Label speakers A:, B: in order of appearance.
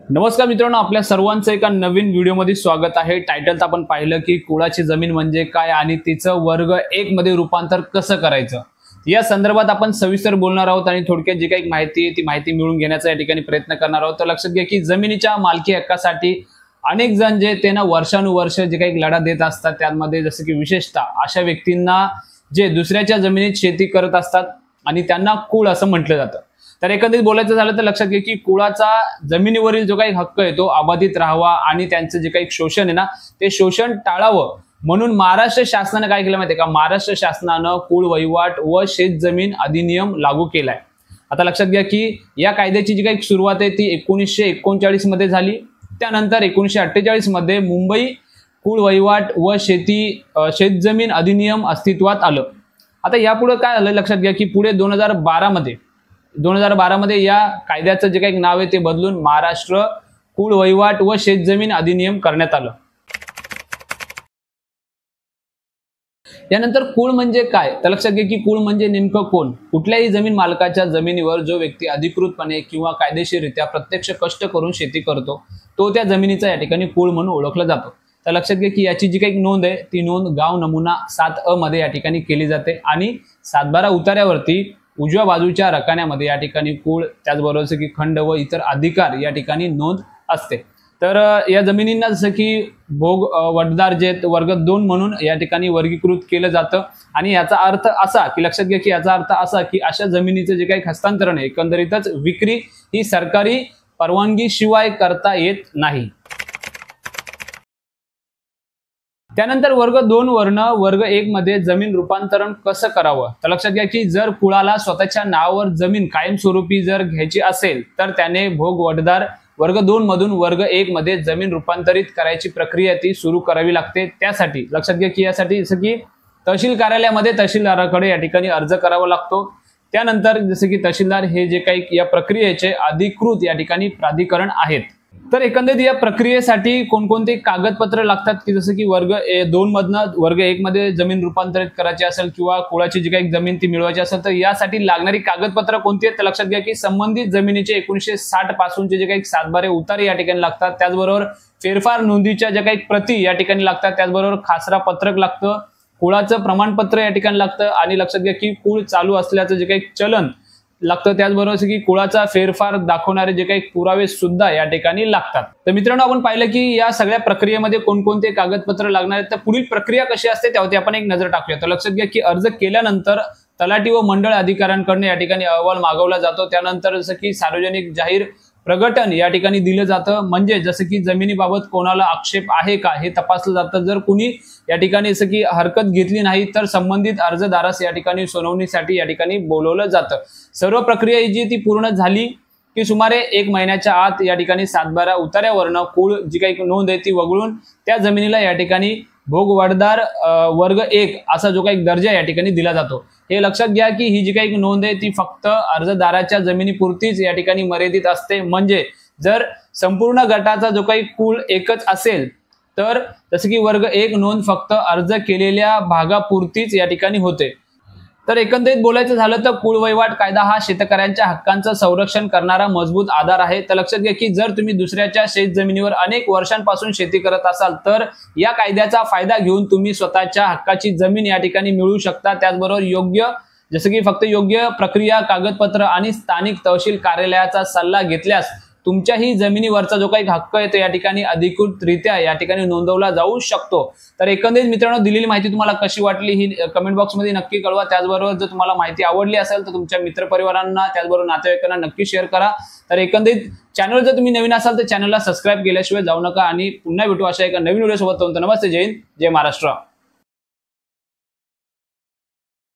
A: नमस्कार मित्रांनो, आपल्या सर्वांचं एका नवीन व्हिडिओमध्ये स्वागत आहे। टायटल तर आपण पाहिलं की कुळाची जमीन म्हणजे काय आणि तिचं वर्ग 1 मध्ये रूपांतर कसं करायचं या संदर्भात आपण सविस्तर बोलणार आहोत आणि थोडक्यात जी काही माहिती आहे ती माहिती मिळवून घेण्याचा या ठिकाणी प्रयत्न करणार आहोत। तर लक्षात घ्या की जमिनीच्या मालकी हक्कासाठी अनेक जण जे ते ना वर्षानुवर्ष जे काही लढा देत असतात, त्यामध्ये जसं की विशेषतः अशा व्यक्तींना जे दुसऱ्याच्या जमिनीत शेती करत असतात आणि त्यांना कुळ असं म्हटलं जातं। तर एकंदरीत बोलायचं झालं तर लक्षात घ्या की कुळाचा जमिनीवरील जो काही हक्क आहे तो अबाधित राहावा आणि त्यांचं जे काही शोषण आहे ना ते शोषण टाळावं म्हणून महाराष्ट्र शासनाने काय केलं माहिती आहे का, महाराष्ट्र शासनानं कुळ वहिवाट व शेत जमीन अधिनियम लागू केलाय। आता लक्षात घ्या की या कायद्याची जी काही सुरुवात आहे ती 1939 मध्ये झाली। त्यानंतर 1948 मध्ये मुंबई कुळ वहिवाट व शेतजमीन अधिनियम अस्तित्वात आलं। आता यापुढे काय झालं लक्षात घ्या की पुढे 2012 मध्ये या कायद्याचं जे काही नाव आहे ते बदलून महाराष्ट्र कुळ वहिवाट व शेतजमीन अधिनियम करण्यात आलं। यानंतर कुळ म्हणजे काय तर लक्षात घ्या की कुळ म्हणजे नेमकं कोण, कुठल्याही जमीन मालकाच्या जमिनीवर जो व्यक्ती अधिकृतपणे किंवा कायदेशीररित्या प्रत्यक्ष कष्ट करून शेती करतो तो त्या जमिनीचा या ठिकाणी कुळ म्हणून ओळखला जातो। तर लक्षात घ्या की याची जी काही नोंद आहे ती नोंद गाव नमुना 7अ मध्ये या ठिकाणी केली जाते आणि 712 उतार्यावरती उजव्या बाजूच्या रकान्यामध्ये या ठिकाणी कुळ त्याचबरोबर की खंड व इतर अधिकार या ठिकाणी नोंद असते। तर या जमिनींना जसं की भोग वडदार जे वर्ग 2 म्हणून या ठिकाणी वर्गीकृत केलं जातं आणि याचा अर्थ असा की लक्षात घ्या की याचा अर्थ असा की अशा जमिनीचं जे काही हस्तांतरण आहे एकंदरीतच विक्री ही सरकारी परवानगी शिवाय करता येत नाही। त्यानंतर वर्ग 2 वर्ण वर्ग 1 मध्ये जमीन रूपांतरण कसं करावं तर लक्षात घ्या की जर कुळाला स्वतःच्या नावावर जमीन कायमस्वरूपी जर घ्यायची असेल तर त्याने भोग वडदार वर्ग 2 मधून वर्ग 1 मध्ये जमीन रूपांतरित करायची प्रक्रिया ती सुरू करावी लागते। त्यासाठी लक्षात घ्या की यासाठी जसं की तहसील कार्यालयामध्ये तहसीलदाराकडे या ठिकाणी अर्ज करावा लागतो। त्यानंतर जसं की तहसीलदार हे जे काही या प्रक्रियेचे अधिकृत या ठिकाणी प्राधिकरण आहेत। तर एकंदरीत या प्रक्रियेसाठी कोणकोणते कागदपत्र लागतात की जसं की वर्ग 2 मधनं वर्ग 1 मध्ये जमीन रूपांतरित करायची असेल किंवा कुळाची जी काही जमीन ती मिळवायची असेल तर यासाठी लागणारी कागदपत्र कोणती आहेत तर लक्षात घ्या की संबंधित जमिनीचे 1960 पासूनचे जे काही 712 उतारे या ठिकाणी लागतात, त्याचबरोबर फेरफार नोंदीच्या ज्या काही प्रती या ठिकाणी लागतात, त्याचबरोबर खासरा पत्रक लागतं, कुळाचं प्रमाणपत्र या ठिकाणी लागतं आणि लक्षात घ्या की कुळ चालू असल्याचं जे काही चलन लागतं, त्याचबरोबर की कुळाचा फेरफार दाखवणारे जे काही पुरावे सुद्धा या ठिकाणी लागतात। तर मित्रांनो आपण पाहिलं की या सगळ्या प्रक्रियेमध्ये कोणकोणते कागदपत्र लागणार आहेत, तर पुढील प्रक्रिया कशी असते त्यावरती आपण एक नजर टाकूया। तर लक्षात घ्या की अर्ज केल्यानंतर तलाठी व मंडळ अधिकाऱ्यांकडून या ठिकाणी अहवाल मागवला जातो। त्यानंतर जसं की सार्वजनिक जाहीर प्रकटन या ठिकाणी दिलं जातं, म्हणजे जसं की जमिनीबाबत कोणाला आक्षेप आहे का हे तपासलं जातं। जर कुणी या ठिकाणी जसं की हरकत घेतली नाही तर संबंधित अर्जदारास या ठिकाणी सुनावणीसाठी या ठिकाणी बोलवलं जातं। सर्व प्रक्रिया जी ती पूर्ण झाली की सुमारे 1 महिन्याच्या आत या ठिकाणी 712 उतार्यावरनं कुळ जी काही नोंद आहे ती वगळून त्या जमिनीला या ठिकाणी भोग वडदार वर्ग 1 असा जो काही दर्जा या ठिकाणी दिला जातो। हे लक्षात घ्या की ही जी काही नोंद आहे ती फक्त अर्जदाराच्या जमिनीपुरतीच या ठिकाणी मर्यादित असते, म्हणजे जर संपूर्ण गटाचा जो काही कुळ एकच असेल तर जसं की वर्ग 1 नोंद फक्त अर्ज केलेल्या भागापुरतीच या ठिकाणी होते। तर एकंदरीत बोलायचं झालं तर कुळ वहिवाट कायदा हा शेतकऱ्यांच्या हक्कांचं संरक्षण करणारा मजबूत आधार आहे। तर लक्षात घ्या की जर तुम्ही दुसऱ्याच्या शेत जमिनीवर अनेक वर्षांपासून शेती करत असाल तर या कायद्याचा फायदा घेऊन तुम्ही स्वतःच्या हक्काची जमीन या ठिकाणी मिळवू शकता। त्याचबरोबर जसं की फक्त योग्य प्रक्रिया, कागदपत्र आणि स्थानिक तहसील कार्यालयाचा सल्ला घेतल्यास तुमच्याही जमिनीवरचा जो काही हक्क आहे तो या ठिकाणी अधिकृतरित्या या ठिकाणी नोंदवला जाऊ शकतो। तर एकंदरीत मित्रांनो दिलेली माहिती तुम्हाला कशी वाटली ही कमेंट बॉक्समध्ये नक्की कळवा। त्याचबरोबर जर तुम्हाला माहिती आवडली असेल तर तुमच्या मित्रपरिवारांना त्याचबरोबर नातेवाईकांना नक्की शेअर करा। तर एकंदरीत चॅनल जर तुम्ही नवीन असाल तर चॅनलला सबस्क्राईब केल्याशिवाय जाऊ नका आणि पुन्हा भेटू अशा एका नवीन व्हिडिओ सोबत। नमस्ते, जय हिंद, जय महाराष्ट्र।